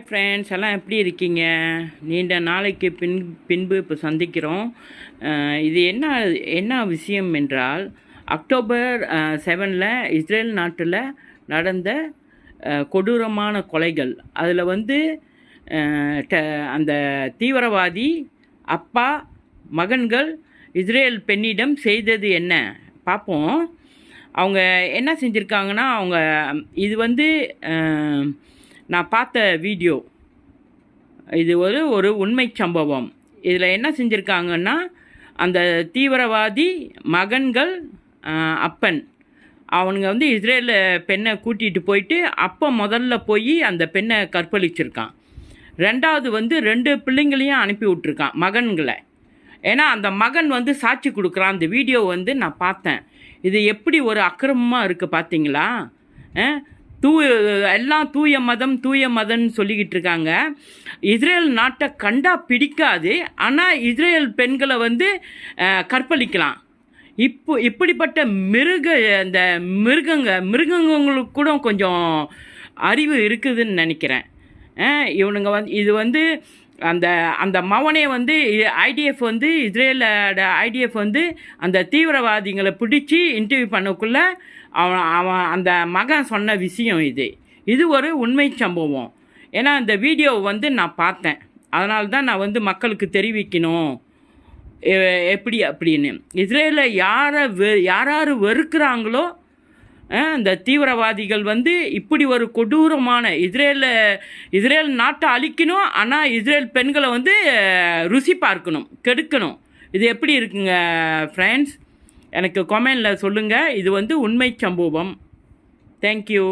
Friends எல்லாம் எப்படி இருக்கீங்க? நீண்ட நாளைக்கு பின்பு இப்போ சந்திக்கிறோம். இது என்ன விஷயம் என்றால், அக்டோபர் 7 இஸ்ரேல் நாட்டில் நடந்த கொடூரமான கொலைகள். அதில் வந்து அந்த தீவிரவாதி அப்பா மகன்கள் இஸ்ரேல் பெண்ணிடம் செய்தது என்ன பார்ப்போம். அவங்க என்ன செஞ்சுருக்காங்கன்னா, இது வந்து நான் பார்த்த வீடியோ. இது ஒரு உண்மை சம்பவம். இதில் என்ன செஞ்சுருக்காங்கன்னா, அந்த தீவிரவாதி மகன்கள் அப்பன் அவனுங்க வந்து இஸ்ரேல் பெண்ணை கூட்டிகிட்டு போயிட்டு முதல்ல போய் அந்த பெண்ணை கற்பழிச்சிருக்கான். ரெண்டாவது வந்து 2 பிள்ளைங்களையும் அனுப்பி விட்ருக்கான், மகன்களை. ஏன்னா அந்த மகன் வந்து சாட்சி கொடுக்குறான். அந்த வீடியோ வந்து நான் பார்த்தேன். இது எப்படி ஒரு அக்கிரமமாக இருக்குது பார்த்தீங்களா? எல்லாம் தூய மதம்னு சொல்லிக்கிட்டு இருக்காங்க. இஸ்ரேல் நாட்டை கண்டா பிடிக்காது, ஆனால் இஸ்ரேல் பெண்களை வந்து கற்பழிக்கலாம். இப்படிப்பட்ட இந்த மிருகங்களுக்கு கூட கொஞ்சம் அறிவு இருக்குதுன்னு நினைக்கிறேன். இவனுங்க வந்து இது வந்து அந்த மவனே வந்து ஐடிஎஃப் வந்து இஸ்ரேலோட ஐடிஎஃப் வந்து அந்த தீவிரவாதிகளை பிடிச்சி இன்டர்வியூ பண்ணக்குள்ளே அவன் அந்த மகன் சொன்ன விஷயம் இது ஒரு உண்மை சம்பவம். ஏன்னா அந்த வீடியோ வந்து நான் பார்த்தேன். அதனால தான் நான் வந்து மக்களுக்கு தெரிவிக்கணும் எப்படி அப்படின்னு. இஸ்ரேலில் யார் வெறுக்கிறாங்களோ இந்த தீவிரவாதிகள் வந்து இப்படி ஒரு கொடூரமான இஸ்ரேல் நாட்டை அழிக்கணும், ஆனால் இஸ்ரேல் பெண்களை வந்து ருசி பார்க்கணும், கெடுக்கணும். இது எப்படி இருக்குங்க ஃப்ரெண்ட்ஸ்? எனக்கு கமெண்டில் சொல்லுங்கள். இது வந்து உண்மை சம்பவம். தேங்க்யூ.